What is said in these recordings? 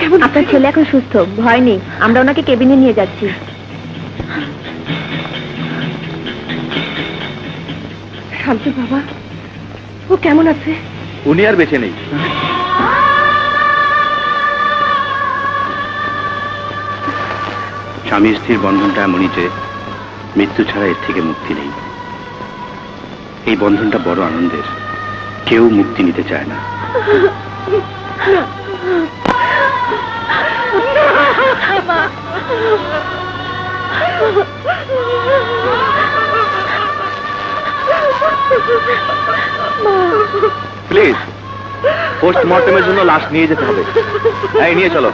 কেমন? আপনার ছেলে এখন সুস্থ, ভয় নেই। আমরা ওনাকে কেবিনে নিয়ে যাচ্ছি। শান্ত বাবা, ও কেমন আছে? উনি আর বেঁচে নেই। স্বামী স্ত্রীর বন্ধনটা এমনই যে মৃত্যু ছাড়া এর থেকে মুক্তি নেই। এই বন্ধনটা বড় আনন্দের, কেউ মুক্তি নিতে চায় না। প্লিজ, পোস্টমর্টমের জন্য লাশ নিয়ে যেতে হবে। এই নিয়ে চলো।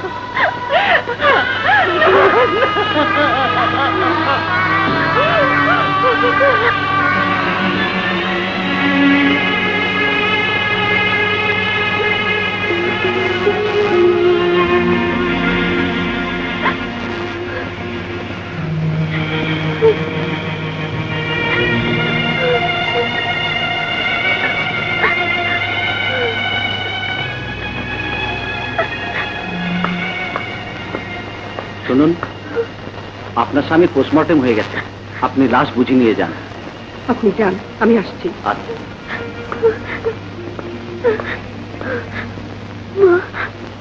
শুনুন, আপনার স্বামী পোস্টমর্টেম হয়ে গেছে, আপনি লাশ বুঝে নিয়ে যান। আপনি যান, আমি আসছি। আচ্ছা।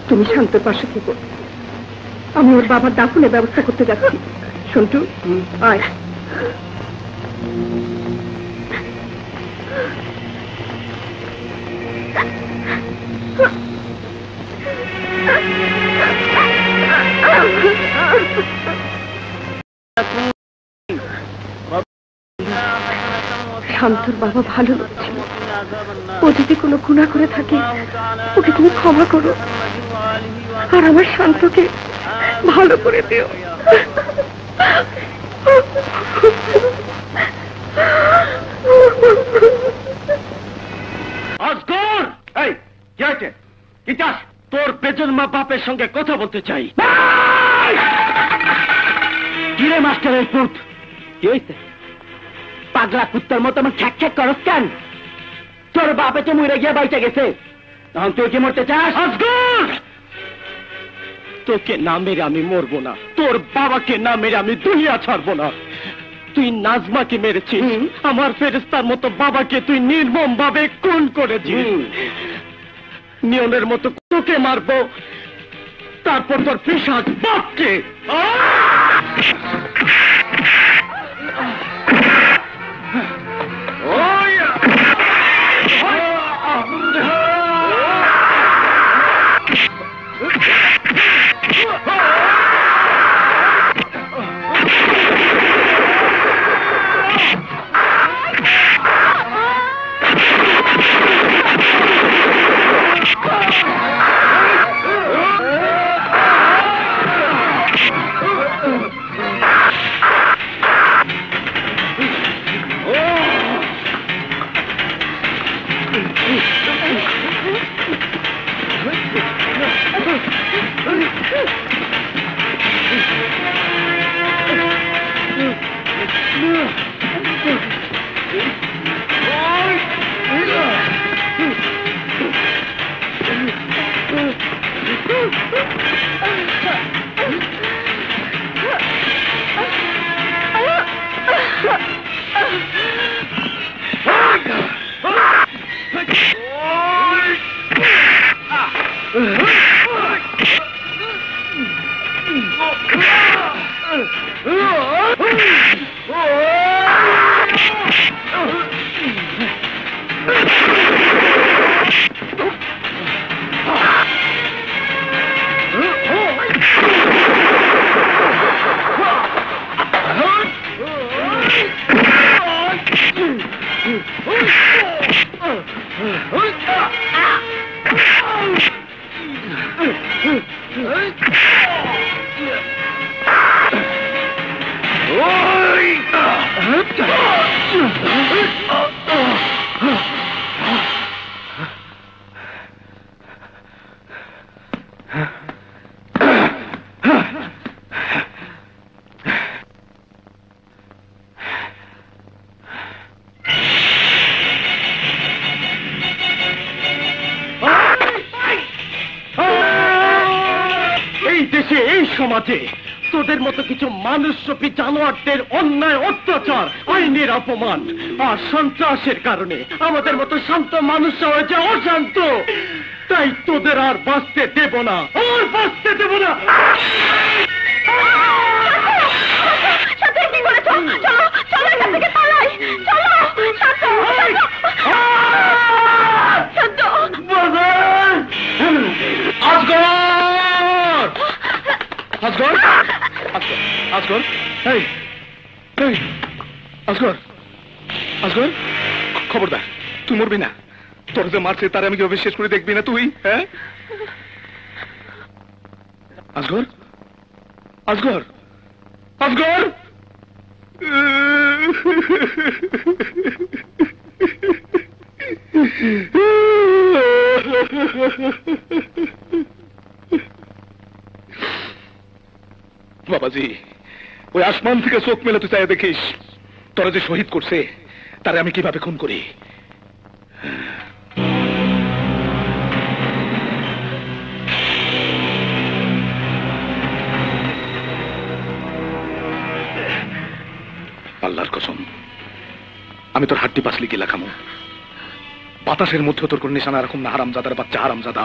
তুমি শান্তর পাশে থেকো, আমি ওর বাবার দাফনের ব্যবস্থা করতে যাচ্ছি। সন্টু, আয়। শান্তর বাবা ভালো লোক ছিল, ও যদি কোনো গুনাহ করে থাকে ওকে তুমি ক্ষমা করো, আর আমার শান্তকে ভালো করে দিও। আজগর, এই কি হয়েছে? কি চাস? তোর বেজন্মা বাপের সঙ্গে কথা বলতে চাই। কিরে মাস্টারের পুত, কি হয়েছে? পাগলা কুত্তার মতো আমার খ্যাক খ্যাক করস কেন? তোর বাপে তো মরে গিয়ে বাইচে গেছে, তখন তুই কি মরতে চাস? আজগর, তোকে না মেরে আমি মরবো না, তোর বাবাকে না মেরে আমি দুনিয়া ছাড়বো না। তুই নাজমাকে মেরেছিস, আমার ফেরেশতার মতো বাবাকে তুই নির্মম ভাবে খুন করেছিস। নিয়মের মতো তোকে মারবো, তারপর তোর পিশাচ বাপকে। দেশে এই সমাজে তোদের মতো কিছু মানুষরূপী জানোয়ারদের অন্যায় অত্যাচার আইনের অপমান আর সন্ত্রাসের কারণে আমাদের মতো শান্ত মানুষরা হয়েছে অশান্ত। তাই তোদের আর বাঁচতে দেব না, আর বাঁচতে দেব না। কি করেছো? চলো চলো এখান থেকে পালাই। চলো শান্ত শান্ত। আজগর! আজগর! আজগর! এই এই আজগর! আজগর! খবরদার, তুই মরবি না। তোর যে মারছে তার আমি কিভাবে শেষ করে দেখবি না তুই? হ্যাঁ আজগর! আজগর! আজগর! বাবাজি, ওই আসমান থেকে চোখ মেলে তুই চাই দেখিস তোরা যে শহীদ করছে তারে আমি কিভাবে খুন করি। আল্লাহর কসম, আমি তোর হাড্ডি পাসলি গিলা খামো। বাতাসের মধ্যে তোর কোন নিশানা রাখুন না, হারামজাদার বাচ্চা হারামজাদা।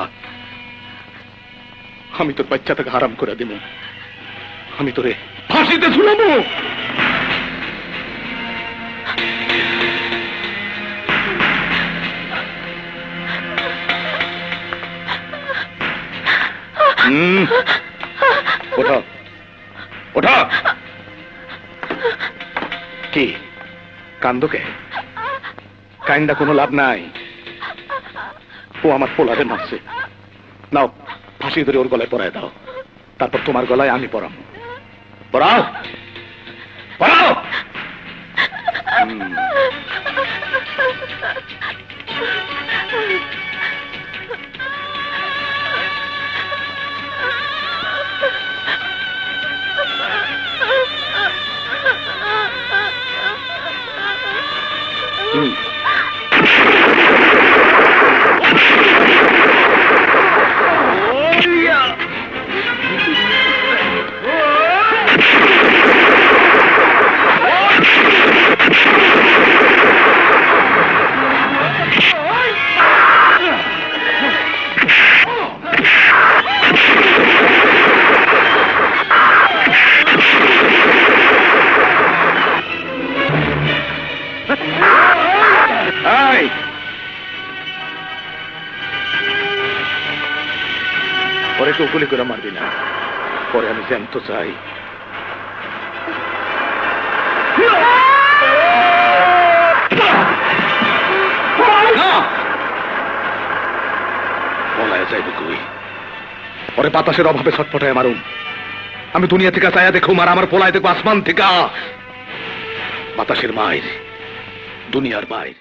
আমি তোর বাচ্চাটাকে হারাম করে দিব, আমি তোরে ফাঁসিতে ঝুলাবো। ওঠা ওঠা। কি কান্দকে? কাইন্দা কোনো লাভ নাই। ও আমার পোলারে মারছে। নাও ফাঁসি ধরে ওর গলায় পরায় দাও, তারপর তোমার গলায় আমি পরাম। পরাও পরাও। পরে তো গুলি করে মারবি না, পরে আমি জ্যান্ত চাই। পলায় যাইবে কই? পরে বাতাসের অভাবে ছটফটায় মারুম। আমি দুনিয়া থেকে চায়া দেখুম আর আমার পলায় দেখবো আসমান থেকে। বাতাসের মায়ের, দুনিয়ার বাইর।